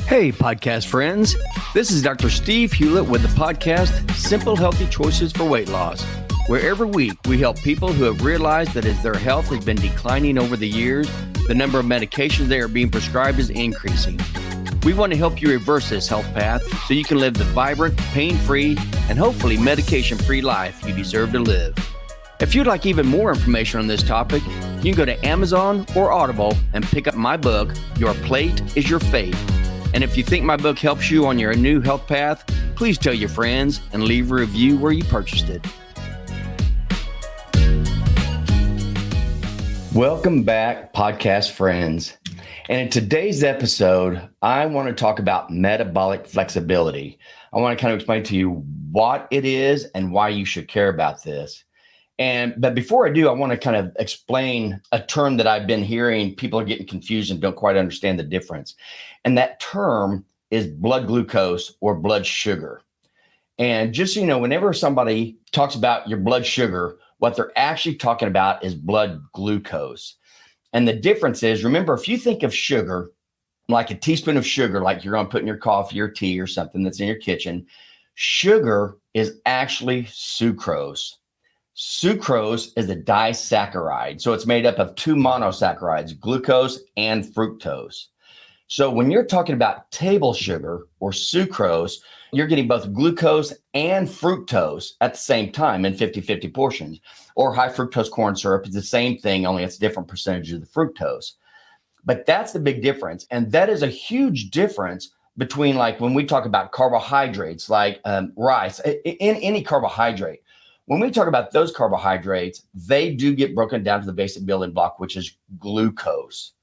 Hey, podcast friends. This is Dr. Steve Hewlett with the podcast, Simple Healthy Choices for Weight Loss, where every week we help people who have realized that as their health has been declining over the years, the number of medications they are being prescribed is increasing. We want to help you reverse this health path so you can live the vibrant, pain-free, and hopefully medication-free life you deserve to live. If you'd like even more information on this topic, you can go to Amazon or Audible and pick up my book, Your Plate is Your Fate. And if you think my book helps you on your new health path, please tell your friends and leave a review where you purchased it. Welcome back, podcast friends. And in today's episode, I want to talk about metabolic flexibility. I want to kind of explain to you what it is and why you should care about this. But before I do, I want to kind of explain a term that I've been hearing. People are getting confused and don't quite understand the difference. And that term is blood glucose or blood sugar. And just so you know, whenever somebody talks about your blood sugar, what they're actually talking about is blood glucose. And the difference is, remember, if you think of sugar, like a teaspoon of sugar, like you're going to put in your coffee or tea or something that's in your kitchen, sugar is actually sucrose. Sucrose is a disaccharide. So it's made up of two monosaccharides, glucose and fructose. So when you're talking about table sugar or sucrose, you're getting both glucose and fructose at the same time in 50-50 portions. Or high fructose corn syrup is the same thing, only it's different percentages of the fructose. But that's the big difference. And that is a huge difference between, like, when we talk about carbohydrates, like rice, in any carbohydrate. When we talk about those carbohydrates, they do get broken down to the basic building block, which is glucose.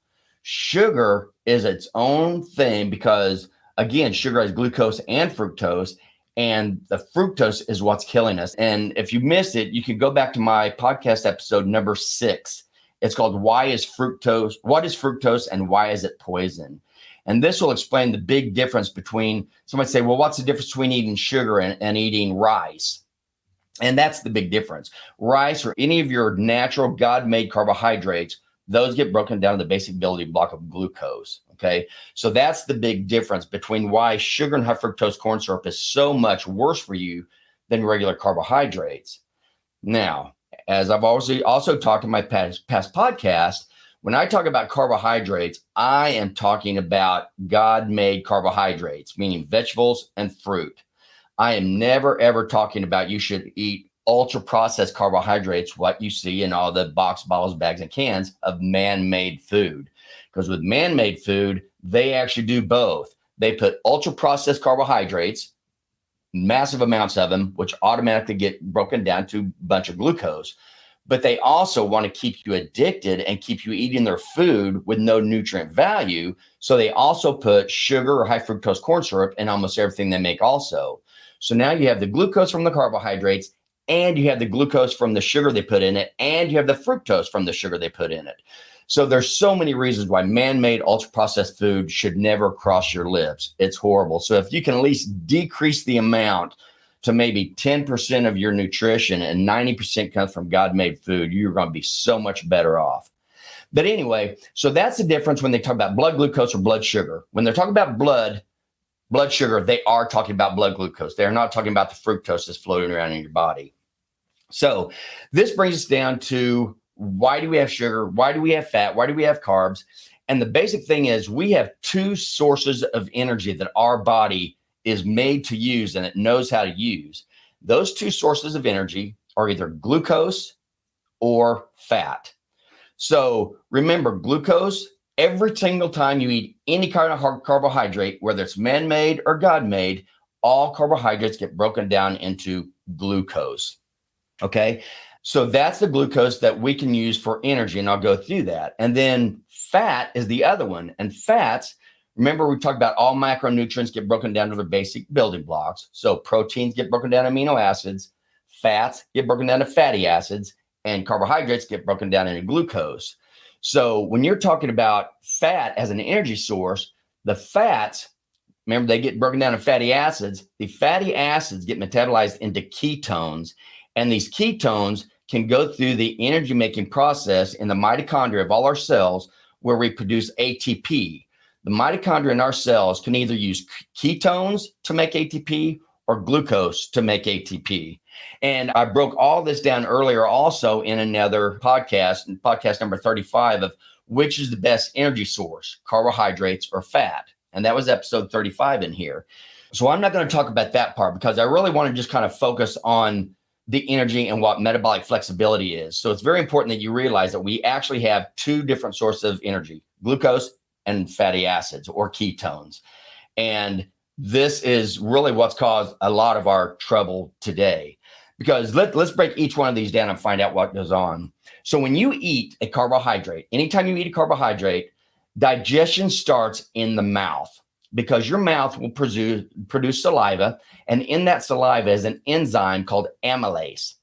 Sugar is its own thing because, again, sugar has glucose and fructose, and the fructose is what's killing us. And if you missed it, you can go back to my podcast episode number 6. It's called What is Fructose and Why is it Poison? And this will explain the big difference between, somebody say, well, what's the difference between eating sugar and eating rice? And that's the big difference. Rice or any of your natural God-made carbohydrates, those get broken down to the basic building block of glucose, okay? So that's the big difference between why sugar and high fructose corn syrup is so much worse for you than regular carbohydrates. Now, as I've also talked in my past podcast, when I talk about carbohydrates, I am talking about God-made carbohydrates, meaning vegetables and fruit. I am never, ever talking about you should eat ultra-processed carbohydrates, what you see in all the box, bottles, bags, and cans of man-made food. Because with man-made food, they actually do both. They put ultra-processed carbohydrates, massive amounts of them, which automatically get broken down to a bunch of glucose. But they also want to keep you addicted and keep you eating their food with no nutrient value. So they also put sugar or high fructose corn syrup in almost everything they make also. So now you have the glucose from the carbohydrates, and you have the glucose from the sugar they put in it, and you have the fructose from the sugar they put in it. So there's so many reasons why man-made ultra-processed food should never cross your lips. It's horrible. So if you can at least decrease the amount to maybe 10% of your nutrition and 90% comes from God-made food, you're going to be so much better off. But anyway, so that's the difference when they talk about blood glucose or blood sugar. When they're talking about blood sugar, they are talking about blood glucose. They're not talking about the fructose that's floating around in your body. So this brings us down to, why do we have sugar? Why do we have fat? Why do we have carbs? And the basic thing is, we have two sources of energy that our body is made to use and it knows how to use. Those two sources of energy are either glucose or fat. So remember, glucose, every single time you eat any kind of carbohydrate, whether it's man-made or God-made, all carbohydrates get broken down into glucose. Okay, so that's the glucose that we can use for energy, and I'll go through that. And then fat is the other one. And fats, remember we talked about all macronutrients get broken down to their basic building blocks. So proteins get broken down to amino acids, fats get broken down to fatty acids, and carbohydrates get broken down into glucose. So when you're talking about fat as an energy source, the fats, remember, they get broken down to fatty acids. The fatty acids get metabolized into ketones, and these ketones can go through the energy making process in the mitochondria of all our cells, where we produce ATP. The mitochondria in our cells can either use ketones to make ATP or glucose to make ATP. And I broke all this down earlier also in another podcast number 35, of which is the best energy source, carbohydrates or fat. And that was episode 35 in here. So I'm not going to talk about that part because I really want to just kind of focus on the energy and what metabolic flexibility is. So it's very important that you realize that we actually have two different sources of energy, glucose and fatty acids or ketones. And this is really what's caused a lot of our trouble today. Because let's break each one of these down and find out what goes on. So when you eat a carbohydrate, anytime you eat a carbohydrate, digestion starts in the mouth because your mouth will produce saliva. And in that saliva is an enzyme called amylase.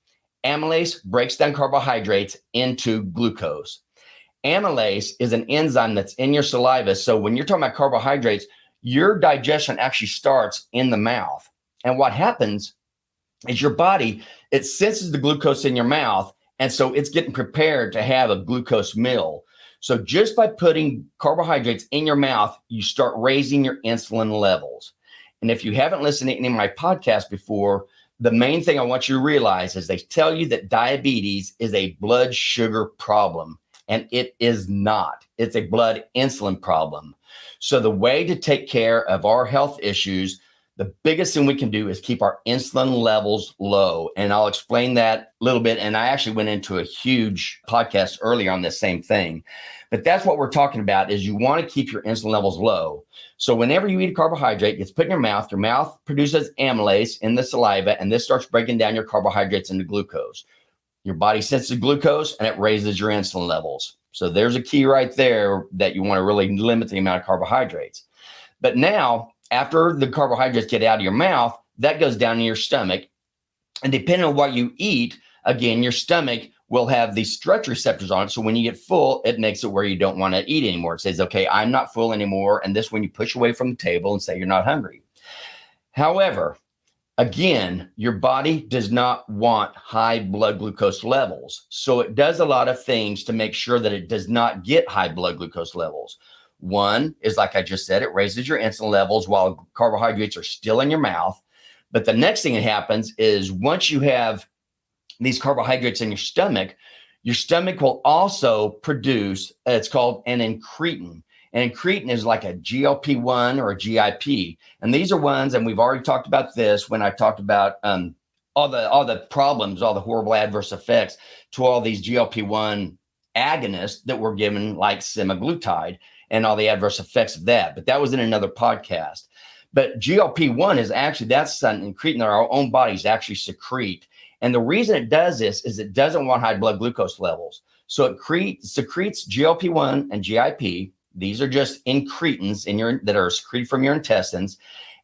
Amylase breaks down carbohydrates into glucose. Amylase is an enzyme that's in your saliva. So when you're talking about carbohydrates, your digestion actually starts in the mouth. And what happens is your body, it senses the glucose in your mouth. And so it's getting prepared to have a glucose meal. So just by putting carbohydrates in your mouth, you start raising your insulin levels. And if you haven't listened to any of my podcasts before, the main thing I want you to realize is they tell you that diabetes is a blood sugar problem. And it is not. It's a blood insulin problem. So the way to take care of our health issues, the biggest thing we can do is keep our insulin levels low. And I'll explain that a little bit. And I actually went into a huge podcast earlier on this same thing. But that's what we're talking about is you want to keep your insulin levels low. So whenever you eat a carbohydrate, it's put in your mouth produces amylase in the saliva, and this starts breaking down your carbohydrates into glucose. Your body senses glucose and it raises your insulin levels. So there's a key right there that you want to really limit the amount of carbohydrates. But now, after the carbohydrates get out of your mouth, that goes down in your stomach. And depending on what you eat, again, your stomach will have these stretch receptors on it. So when you get full, it makes it where you don't want to eat anymore. It says, okay, I'm not full anymore. And this when you push away from the table and say you're not hungry. However, again, your body does not want high blood glucose levels. So it does a lot of things to make sure that it does not get high blood glucose levels. One is, like I just said, it raises your insulin levels while carbohydrates are still in your mouth. But the next thing that happens is once you have these carbohydrates in your stomach will also produce, it's called an incretin. An incretin is like a GLP-1 or a GIP. And these are ones, and we've already talked about this when I talked about all the problems, all the horrible adverse effects to all these GLP-1 agonists that were given, like semaglutide, and all the adverse effects of that. But that was in another podcast. But GLP-1 is actually, that's an incretin that our own bodies actually secrete. And the reason it does this is it doesn't want high blood glucose levels. So it secretes GLP-1 and GIP. These are just incretins that are secreted from your intestines.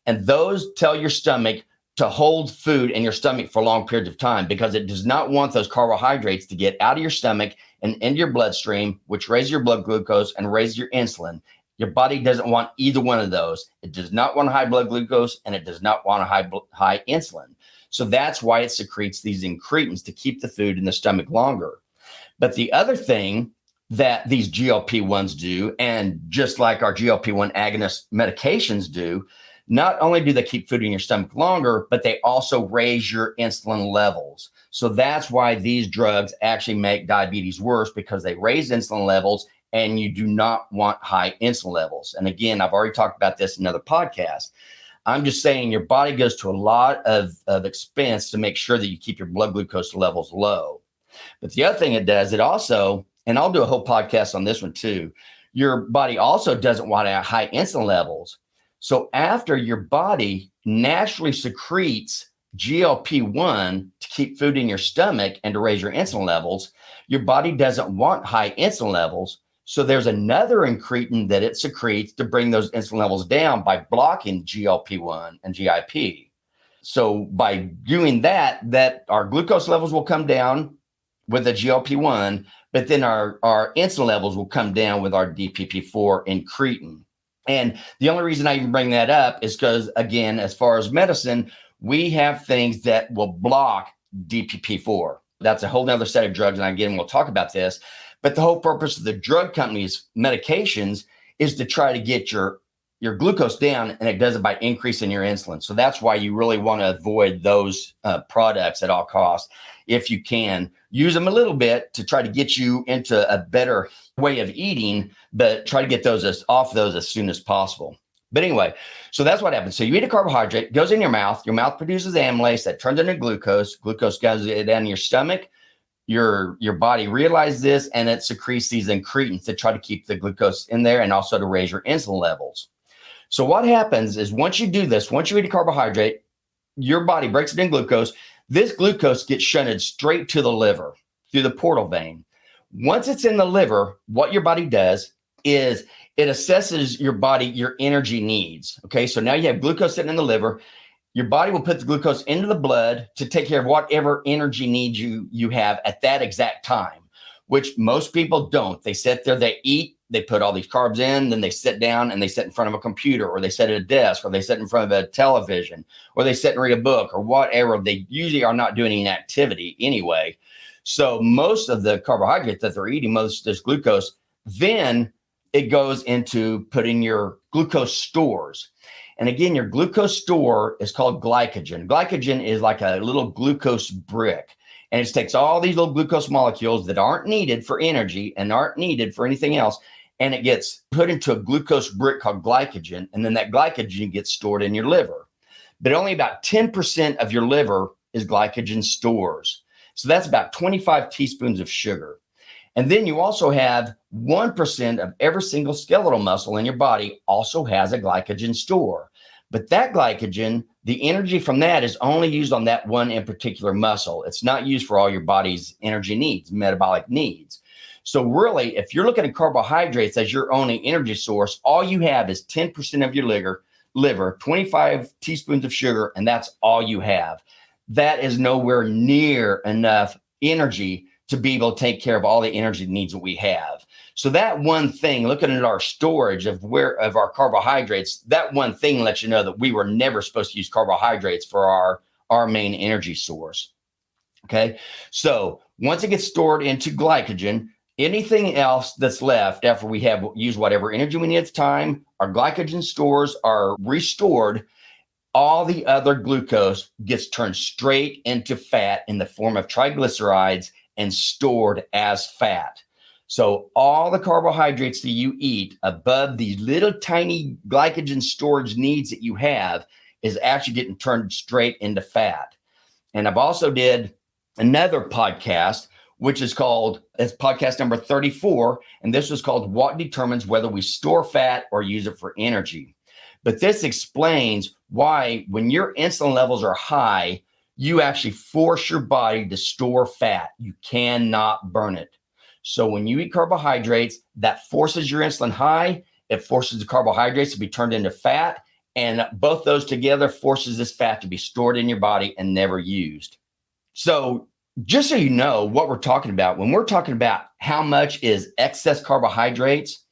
And those tell your stomach to hold food in your stomach for long periods of time because it does not want those carbohydrates to get out of your stomach and into your bloodstream, which raises your blood glucose and raises your insulin. Your body doesn't want either one of those. It does not want high blood glucose and it does not want a high insulin. So that's why it secretes these incretins to keep the food in the stomach longer. But the other thing that these GLP-1s do, and just like our GLP-1 agonist medications do, not only do they keep food in your stomach longer, but they also raise your insulin levels. So that's why these drugs actually make diabetes worse, because they raise insulin levels and you do not want high insulin levels. And again, I've already talked about this in another podcast. I'm just saying your body goes to a lot of expense to make sure that you keep your blood glucose levels low. But the other thing it does, it also, and I'll do a whole podcast on this one too, your body also doesn't want high insulin levels. So after your body naturally secretes GLP-1 to keep food in your stomach and to raise your insulin levels, your body doesn't want high insulin levels. So there's another incretin that it secretes to bring those insulin levels down by blocking GLP-1 and GIP. So by doing that our glucose levels will come down with the GLP-1, but then our insulin levels will come down with our DPP-4 incretin. And the only reason I even bring that up is because, again, as far as medicine, we have things that will block DPP-4. That's a whole nother set of drugs. And again, we'll talk about this. But the whole purpose of the drug companies' medications is to try to get your glucose down, and it does it by increasing your insulin. So that's why you really want to avoid those products at all costs. If you can, use them a little bit to try to get you into a better way of eating, but try to get those off those as soon as possible. But anyway, so that's what happens. So you eat a carbohydrate, goes in your mouth produces amylase that turns into glucose. Glucose goes down your stomach. Your body realizes this, and it secretes these incretins to try to keep the glucose in there and also to raise your insulin levels. So what happens is once you do this, once you eat a carbohydrate, your body breaks it in glucose. This glucose gets shunted straight to the liver through the portal vein. Once it's in the liver, what your body does is it assesses your body, your energy needs. Okay, so now you have glucose sitting in the liver. Your body will put the glucose into the blood to take care of whatever energy needs you have at that exact time, which most people don't. They sit there, they eat, they put all these carbs in, then they sit down and they sit in front of a computer, or they sit at a desk, or they sit in front of a television, or they sit and read a book, or whatever. They usually are not doing any activity anyway. So most of the carbohydrates that they're eating, most of this glucose, then it goes into putting your glucose stores. And again, your glucose store is called glycogen. Glycogen is like a little glucose brick. And it takes all these little glucose molecules that aren't needed for energy and aren't needed for anything else, and it gets put into a glucose brick called glycogen, and then that glycogen gets stored in your liver. But only about 10% of your liver is glycogen stores. So that's about 25 teaspoons of sugar. And then you also have 1% of every single skeletal muscle in your body also has a glycogen store. But that glycogen, the energy from that is only used on that one in particular muscle. It's not used for all your body's energy needs, metabolic needs. So really, if you're looking at carbohydrates as your only energy source, all you have is 10% of your liver, 25 teaspoons of sugar, and that's all you have. That is nowhere near enough energy to be able to take care of all the energy needs that we have. So that one thing, looking at our storage of our carbohydrates, that one thing lets you know that we were never supposed to use carbohydrates for our main energy source. Okay, so once it gets stored into glycogen, anything else that's left after we have used whatever energy we need at the time, our glycogen stores are restored. All the other glucose gets turned straight into fat in the form of triglycerides and stored as fat. So all the carbohydrates that you eat above these little tiny glycogen storage needs that you have is actually getting turned straight into fat. And I've also did another podcast, which is it's podcast number 34. And this was called What Determines Whether We Store Fat or Use It for Energy. But this explains why when your insulin levels are high, you actually force your body to store fat. You cannot burn it. So when you eat carbohydrates, that forces your insulin high. It forces the carbohydrates to be turned into fat. And both those together forces this fat to be stored in your body and never used. So just so you know what we're talking about, when we're talking about how much is excess carbohydrates,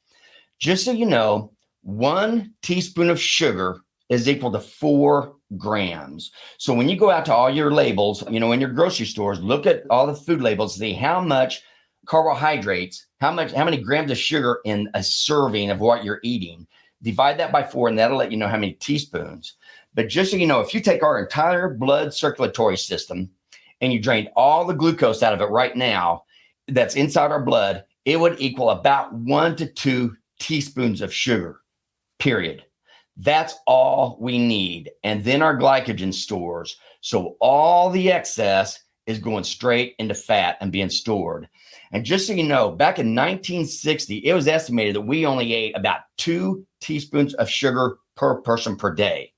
just so you know, 1 teaspoon of sugar is equal to 4 grams. So when you go out to all your labels, in your grocery stores, look at all the food labels, see how much carbohydrates, how many grams of sugar in a serving of what you're eating. Divide that by 4, and that'll let you know how many teaspoons. But just so you know, if you take our entire blood circulatory system and you drained all the glucose out of it right now that's inside our blood, it would equal about 1 to 2 teaspoons of sugar, period. That's all we need. And then our glycogen stores. So all the excess is going straight into fat and being stored. And just so you know, back in 1960, it was estimated that we only ate about 2 teaspoons of sugar per person per day.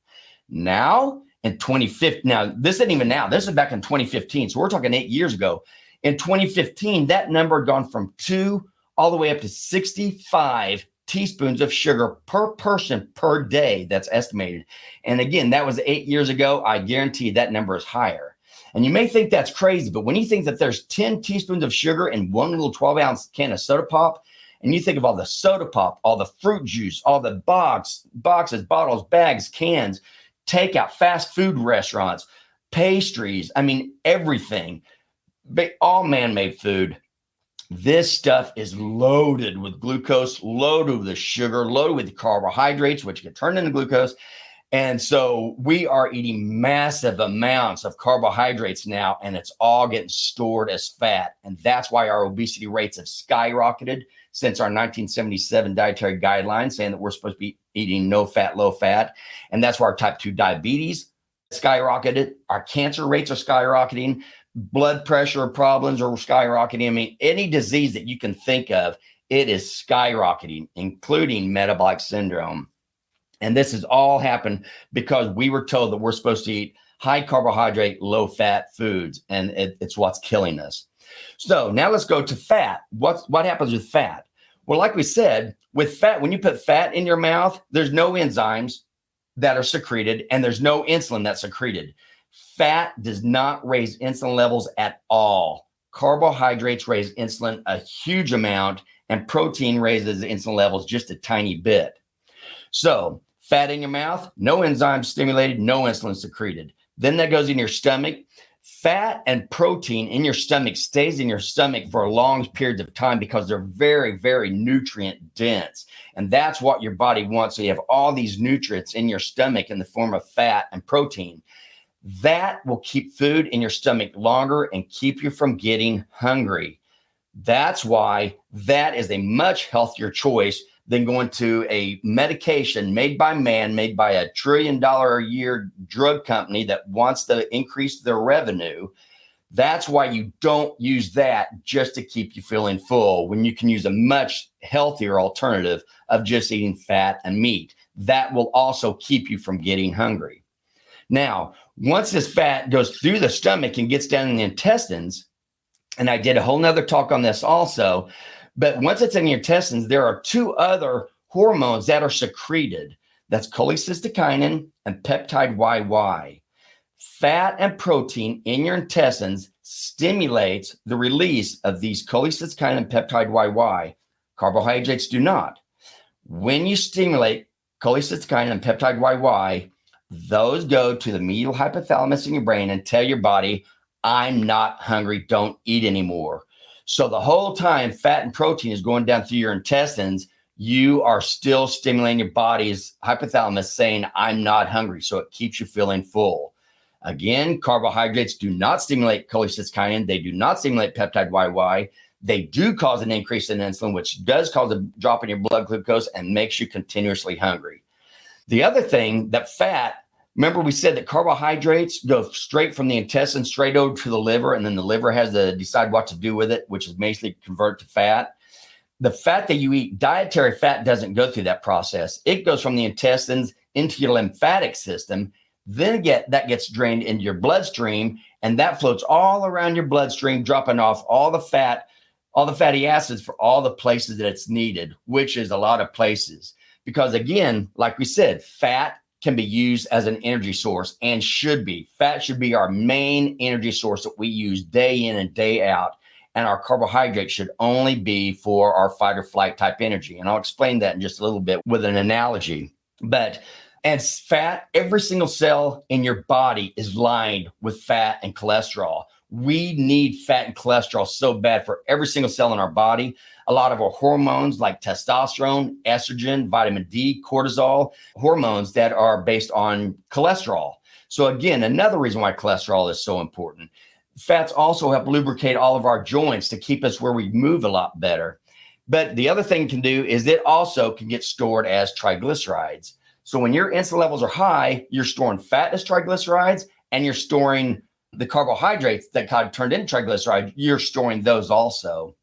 Now, in 2015, this isn't even now, this is back in 2015. So we're talking 8 years ago. In 2015, that number had gone from 2 all the way up to 65 teaspoons of sugar per person per day. That's estimated. And again, that was 8 years ago. I guarantee that number is higher. And you may think that's crazy, but when you think that there's 10 teaspoons of sugar in one little 12-ounce can of soda pop, and you think of all the soda pop, all the fruit juice, all the boxes, bottles, bags, cans, takeout, fast food restaurants, pastries, everything, all man-made food. This stuff is loaded with glucose, loaded with sugar, loaded with carbohydrates, which get turned into glucose. And so we are eating massive amounts of carbohydrates now, and it's all getting stored as fat. And that's why our obesity rates have skyrocketed since our 1977 dietary guidelines saying that we're supposed to be eating no fat, low fat. And that's why our type 2 diabetes skyrocketed. Our cancer rates are skyrocketing. Blood pressure problems are skyrocketing. I mean, any disease that you can think of, it is skyrocketing, including metabolic syndrome. And this has all happened because we were told that we're supposed to eat high carbohydrate, low fat foods, and it's what's killing us. So now let's go to fat. What happens with fat? Well, like we said, with fat, when you put fat in your mouth, there's no enzymes that are secreted, and there's no insulin that's secreted. Fat does not raise insulin levels at all. Carbohydrates raise insulin a huge amount, and protein raises insulin levels just a tiny bit. So fat in your mouth, no enzymes stimulated, no insulin secreted. Then that goes in your stomach. Fat and protein in your stomach stays in your stomach for long periods of time because they're very, very nutrient dense. And that's what your body wants. So you have all these nutrients in your stomach in the form of fat and protein. That will keep food in your stomach longer and keep you from getting hungry. That's why that is a much healthier choice than going to a medication made by man, made by $1 trillion a year drug company that wants to increase their revenue. That's why you don't use that just to keep you feeling full when you can use a much healthier alternative of just eating fat and meat. That will also keep you from getting hungry. Now, once this fat goes through the stomach and gets down in the intestines, and I did a whole nother talk on this also, but once it's in your intestines, there are two other hormones that are secreted. That's cholecystokinin and peptide YY. Fat and protein in your intestines stimulates the release of these cholecystokinin and peptide YY. Carbohydrates do not. When you stimulate cholecystokinin and peptide YY, those go to the medial hypothalamus in your brain and tell your body, I'm not hungry, don't eat anymore. So the whole time fat and protein is going down through your intestines, you are still stimulating your body's hypothalamus saying, I'm not hungry. So it keeps you feeling full. Again, carbohydrates do not stimulate cholecystokinin. They do not stimulate peptide YY. They do cause an increase in insulin, which does cause a drop in your blood glucose and makes you continuously hungry. The other thing that fat, remember we said that carbohydrates go straight from the intestine straight over to the liver, and then the liver has to decide what to do with it, which is basically convert to fat. The fat that you eat, dietary fat, doesn't go through that process. It goes from the intestines into your lymphatic system. Then that gets drained into your bloodstream, and that floats all around your bloodstream, dropping off all the fat, all the fatty acids for all the places that it's needed, which is a lot of places. Because again, like we said, fat can be used as an energy source and should be. Fat should be our main energy source that we use day in and day out. And our carbohydrates should only be for our fight or flight type energy. And I'll explain that in just a little bit with an analogy. But as fat, every single cell in your body is lined with fat and cholesterol. We need fat and cholesterol so bad for every single cell in our body. A lot of our hormones like testosterone, estrogen, vitamin D, cortisol, hormones that are based on cholesterol. So again, another reason why cholesterol is so important. Fats also help lubricate all of our joints to keep us where we move a lot better. But the other thing it can do is it also can get stored as triglycerides. So when your insulin levels are high, you're storing fat as triglycerides, and you're storing the carbohydrates that got turned into triglycerides, you're storing those also.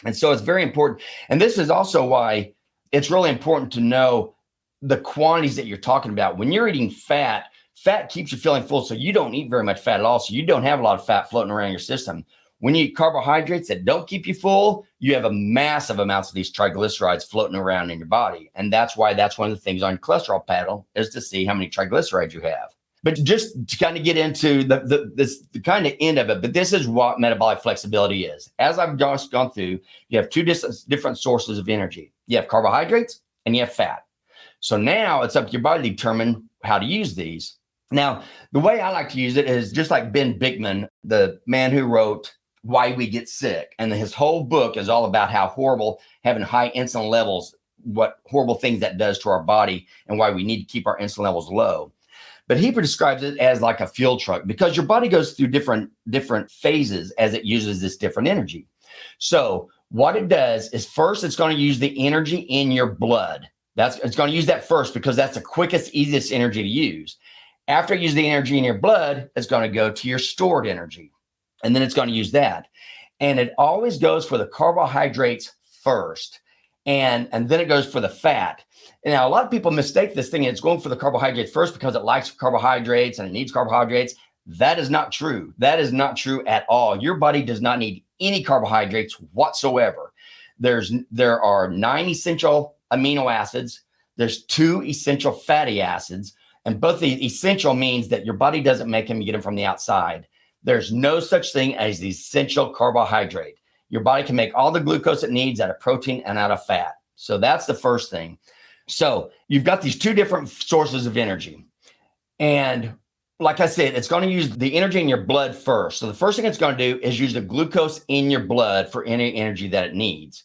And so it's very important. And this is also why it's really important to know the quantities that you're talking about. When you're eating fat, fat keeps you feeling full, so you don't eat very much fat at all. So you don't have a lot of fat floating around your system. When you eat carbohydrates that don't keep you full, you have a massive amounts of these triglycerides floating around in your body. And that's why that's one of the things on your cholesterol panel is to see how many triglycerides you have. But just to kind of get into the kind of end of it, but this is what metabolic flexibility is. As I've just gone through, you have two different sources of energy. You have carbohydrates and you have fat. So now it's up to your body to determine how to use these. Now, the way I like to use it is just like Ben Bikman, the man who wrote why we get sick. And his whole book is all about how horrible having high insulin levels, what horrible things that does to our body, and why we need to keep our insulin levels low. But he describes it as like a fuel truck, because your body goes through different phases as it uses this different energy. So what it does is, first, it's going to use the energy in your blood. It's going to use that first because that's the quickest, easiest energy to use. After it uses the energy in your blood, it's going to go to your stored energy. And then it's going to use that. And it always goes for the carbohydrates first. And then it goes for the fat. And now, a lot of people mistake this thing. It's going for the carbohydrates first because it likes carbohydrates and it needs carbohydrates. That is not true. That is not true at all. Your body does not need any carbohydrates whatsoever. There are 9 essential amino acids. There's 2 essential fatty acids. And both the essential means that your body doesn't make them, you get them from the outside. There's no such thing as the essential carbohydrate. Your body can make all the glucose it needs out of protein and out of fat. So that's the first thing. So you've got these 2 different sources of energy. And like I said, it's going to use the energy in your blood first. So the first thing it's going to do is use the glucose in your blood for any energy that it needs.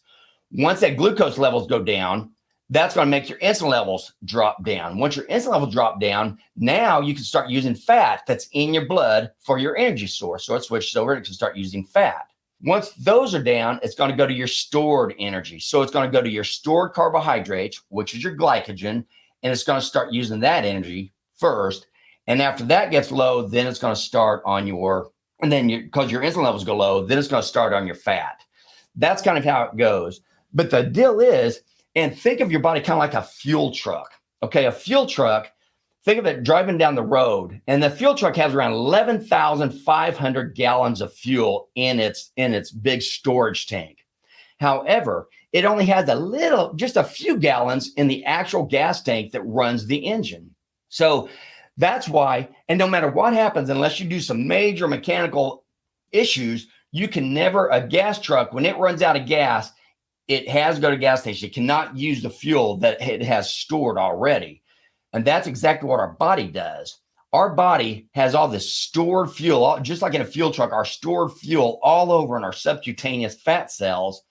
Once that glucose levels go down, that's going to make your insulin levels drop down. Once your insulin levels drop down, now you can start using fat that's in your blood for your energy source. So it switches over and it can start using fat. Once those are down, it's going to go to your stored energy. So it's going to go to your stored carbohydrates, which is your glycogen, and it's going to start using that energy first. And after that gets low, then it's going to start on because your insulin levels go low, then it's going to start on your fat. That's kind of how it goes. But the deal is, and think of your body kind of like a fuel truck. Okay, a fuel truck, think of it driving down the road, and the fuel truck has around 11,500 gallons of fuel in its big storage tank. However, it only has just a few gallons in the actual gas tank that runs the engine. So that's why, and no matter what happens, unless you do some major mechanical issues, a gas truck, when it runs out of gas, it has to go to a gas station. It cannot use the fuel that it has stored already. And that's exactly what our body does. Our body has all this stored fuel, just like in a fuel truck, our stored fuel all over in our subcutaneous fat cells,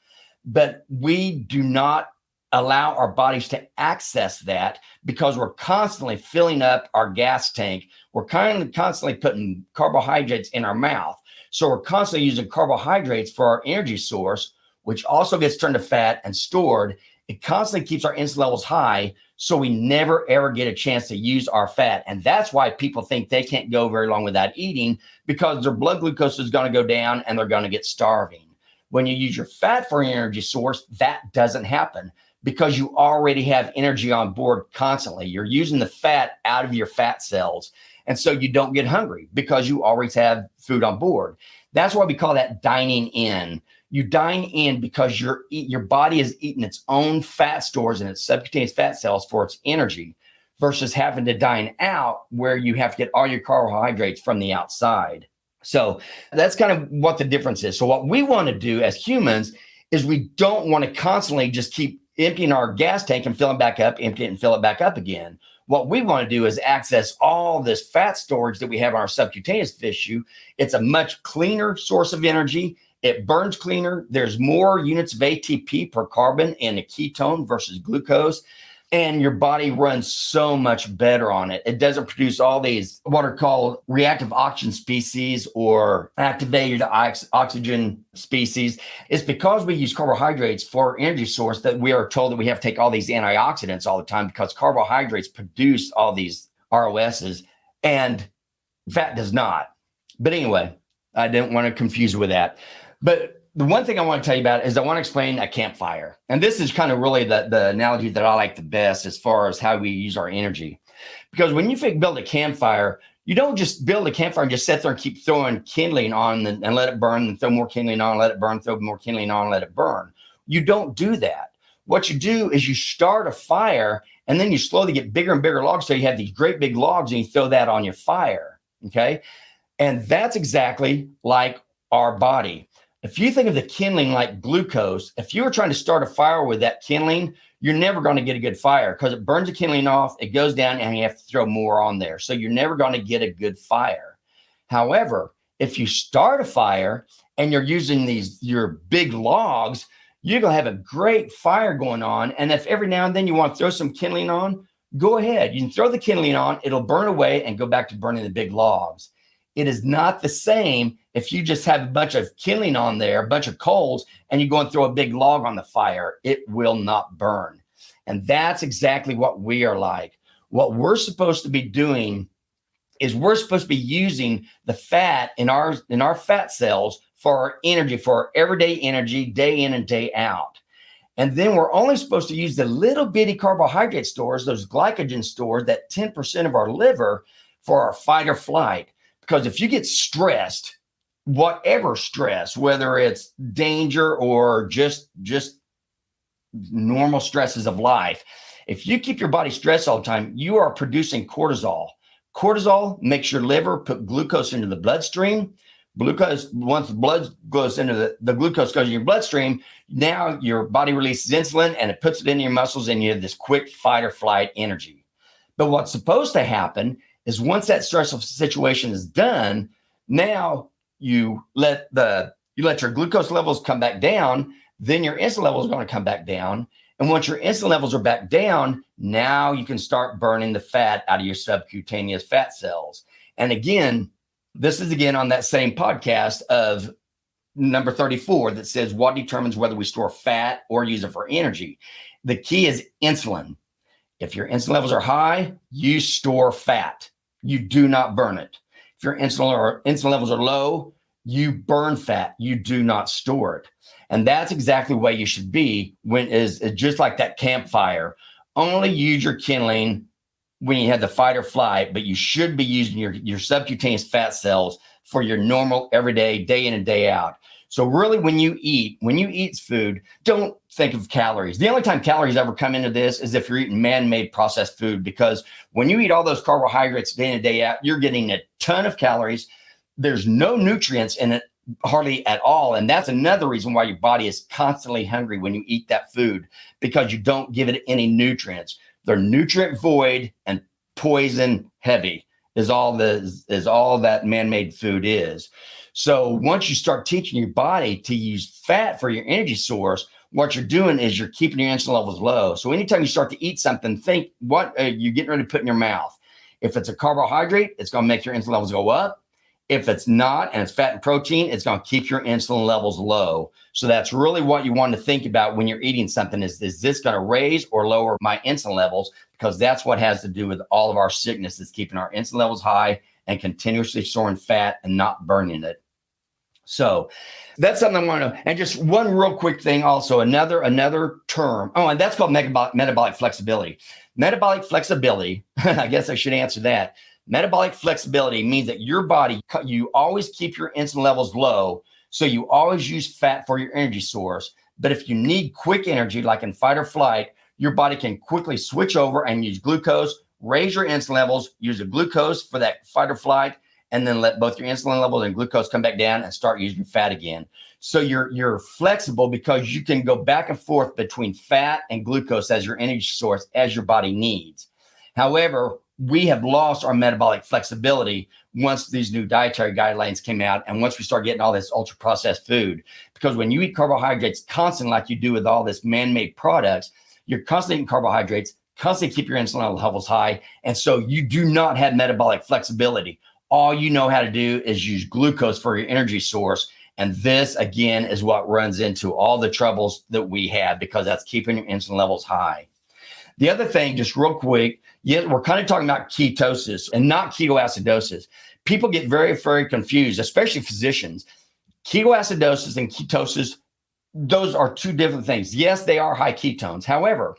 but we do not allow our bodies to access that because we're constantly filling up our gas tank. We're constantly putting carbohydrates in our mouth. So we're constantly using carbohydrates for our energy source, which also gets turned to fat and stored. It constantly keeps our insulin levels high, so we never, ever get a chance to use our fat. And that's why people think they can't go very long without eating, because their blood glucose is going to go down and they're going to get starving. When you use your fat for your energy source, that doesn't happen because you already have energy on board constantly. You're using the fat out of your fat cells. And so you don't get hungry because you always have food on board. That's why we call that dining in. You dine in because your body is eating its own fat stores and its subcutaneous fat cells for its energy, versus having to dine out where you have to get all your carbohydrates from the outside. So that's kind of what the difference is. So what we want to do as humans is we don't want to constantly just keep emptying our gas tank and filling back up, empty it and fill it back up again. What we want to do is access all this fat storage that we have on our subcutaneous tissue. It's a much cleaner source of energy. It burns cleaner. There's more units of ATP per carbon in a ketone versus glucose. And your body runs so much better on it. It doesn't produce all these what are called reactive oxygen species or activated oxygen species. It's because we use carbohydrates for energy source that we are told that we have to take all these antioxidants all the time, because carbohydrates produce all these ROSs and fat does not. But anyway, I didn't want to confuse you with that. But the one thing I want to tell you about is I want to explain a campfire. And this is kind of really the analogy that I like the best as far as how we use our energy. Because when you build a campfire, you don't just build a campfire and just sit there and keep throwing kindling on and let it burn, and throw more kindling on, let it burn, throw more kindling on, let it burn. You don't do that. What you do is you start a fire and then you slowly get bigger and bigger logs. So you have these great big logs and you throw that on your fire. Okay. And that's exactly like our body. If you think of the kindling like glucose, if you were trying to start a fire with that kindling, you're never going to get a good fire because it burns the kindling off, it goes down, and you have to throw more on there. So you're never going to get a good fire. However, If you start a fire and you're using your big logs, you're going to have a great fire going on. And if every now and then you want to throw some kindling on, go ahead. You can throw the kindling on, it'll burn away and go back to burning the big logs. It is not the same if you just have a bunch of kindling on there, a bunch of coals, and you go and throw a big log on the fire. It will not burn. And that's exactly what we are like. What we're supposed to be doing is we're supposed to be using the fat in our fat cells for our energy, for our everyday energy, day in and day out. And then we're only supposed to use the little bitty carbohydrate stores, those glycogen stores, that 10% of our liver, for our fight or flight. Because if you get stressed, whatever stress, whether it's danger or just normal stresses of life, if you keep your body stressed all the time, you are producing cortisol. Cortisol makes your liver put glucose into the bloodstream. Glucose, once the blood goes into the glucose goes in your bloodstream, now your body releases insulin and it puts it in your muscles and you have this quick fight or flight energy. But what's supposed to happen is once that stressful situation is done, now you let your glucose levels come back down, then your insulin levels are going to come back down. And once your insulin levels are back down, now you can start burning the fat out of your subcutaneous fat cells. And again, this is again on that same podcast of number 34 that says what determines whether we store fat or use it for energy. The key is insulin. If your insulin levels are high, you store fat. You do not burn it. If your insulin levels are low, you burn fat. You do not store it. And that's exactly the way you should be when is just like that campfire. Only use your kindling when you have the fight or flight, but you should be using your subcutaneous fat cells for your normal everyday, day in and day out. So really when you eat food, don't think of calories. The only time calories ever come into this is if you're eating man-made processed food, because when you eat all those carbohydrates day in and day out, you're getting a ton of calories. There's no nutrients in it hardly at all. And that's another reason why your body is constantly hungry when you eat that food, because you don't give it any nutrients. They're nutrient void and poison heavy is all that man-made food is. So once you start teaching your body to use fat for your energy source, what you're doing is you're keeping your insulin levels low. So anytime you start to eat something, think what you're getting ready to put in your mouth. If it's a carbohydrate, it's going to make your insulin levels go up. If it's not, and it's fat and protein, it's going to keep your insulin levels low. So that's really what you want to think about when you're eating something is this going to raise or lower my insulin levels? Because that's what has to do with all of our sickness, is keeping our insulin levels high and continuously storing fat and not burning it. So that's something I want to know. And just one real quick thing also, another term. Oh, and that's called metabolic flexibility. Metabolic flexibility, I guess I should answer that. Metabolic flexibility means that your body, you always keep your insulin levels low. So you always use fat for your energy source. But if you need quick energy, like in fight or flight, your body can quickly switch over and use glucose, raise your insulin levels, use the glucose for that fight or flight, and then let both your insulin levels and glucose come back down and start using fat again. So you're flexible because you can go back and forth between fat and glucose as your energy source as your body needs. However, we have lost our metabolic flexibility once these new dietary guidelines came out and once we start getting all this ultra processed food. Because when you eat carbohydrates constantly, like you do with all this man-made products, you're constantly eating carbohydrates, constantly keep your insulin levels high. And so you do not have metabolic flexibility. All you know how to do is use glucose for your energy source. And this, again, is what runs into all the troubles that we have, because that's keeping your insulin levels high. The other thing, just real quick, we're kind of talking about ketosis and not ketoacidosis. People get very, very confused, especially physicians. Ketoacidosis and ketosis, those are two different things. Yes, they are high ketones. However,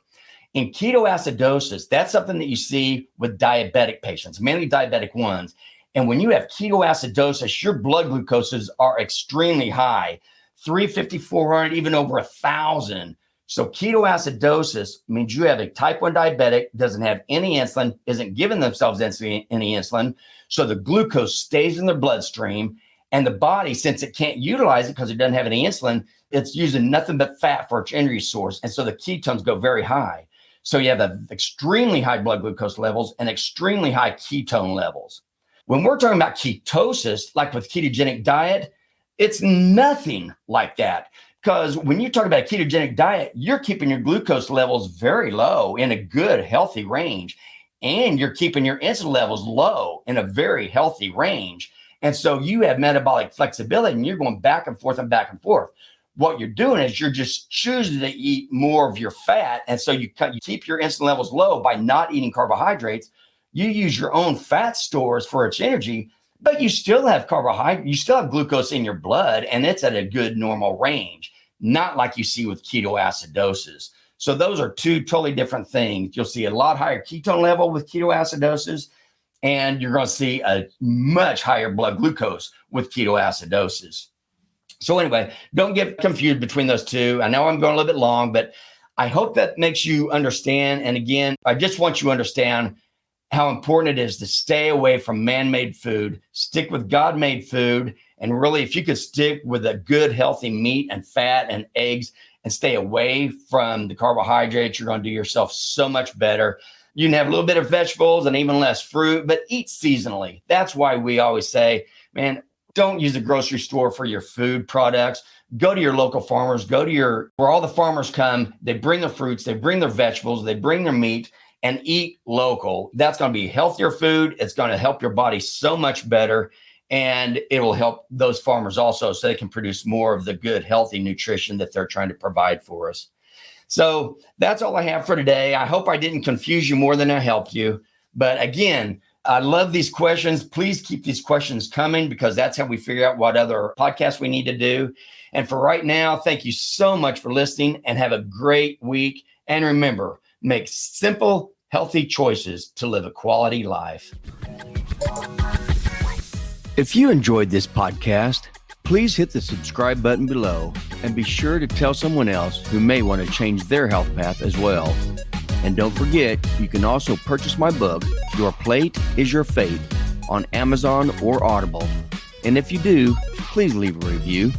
in ketoacidosis, that's something that you see with diabetic patients, mainly diabetic ones. And when you have ketoacidosis, your blood glucoses are extremely high, 350, 400, even over 1,000. So ketoacidosis means you have a type 1 diabetic, doesn't have any insulin, isn't giving themselves any insulin. So the glucose stays in their bloodstream, and the body, since it can't utilize it because it doesn't have any insulin, it's using nothing but fat for its energy source. And so the ketones go very high. So you have extremely high blood glucose levels and extremely high ketone levels. When we're talking about ketosis, like with ketogenic diet, it's nothing like that. Because when you talk about a ketogenic diet, you're keeping your glucose levels very low in a good, healthy range. And you're keeping your insulin levels low in a very healthy range. And so you have metabolic flexibility and you're going back and forth and back and forth. What you're doing is you're just choosing to eat more of your fat. And so you keep your insulin levels low by not eating carbohydrates. You use your own fat stores for its energy, but you still have carbohydrate, you still have glucose in your blood, and it's at a good normal range, not like you see with ketoacidosis. So those are two totally different things. You'll see a lot higher ketone level with ketoacidosis, and you're going to see a much higher blood glucose with ketoacidosis. So anyway, don't get confused between those two. I know I'm going a little bit long, but I hope that makes you understand. And again, I just want you to understand how important it is to stay away from man-made food, stick with God-made food, and really, if you could stick with a good, healthy meat and fat and eggs and stay away from the carbohydrates, you're going to do yourself so much better. You can have a little bit of vegetables and even less fruit, but eat seasonally. That's why we always say, man, don't use the grocery store for your food products. Go to your local farmers, where all the farmers come, they bring the fruits, they bring their vegetables, they bring their meat, and eat local. That's going to be healthier food. It's going to help your body so much better. And it will help those farmers also so they can produce more of the good, healthy nutrition that they're trying to provide for us. So that's all I have for today. I hope I didn't confuse you more than I helped you. But again, I love these questions. Please keep these questions coming because that's how we figure out what other podcasts we need to do. And for right now, thank you so much for listening and have a great week. And remember, make simple, healthy choices to live a quality life. If you enjoyed this podcast, please hit the subscribe button below and be sure to tell someone else who may want to change their health path as well. And don't forget, you can also purchase my book, Your Plate is Your Fate, on Amazon or Audible. And if you do, please leave a review.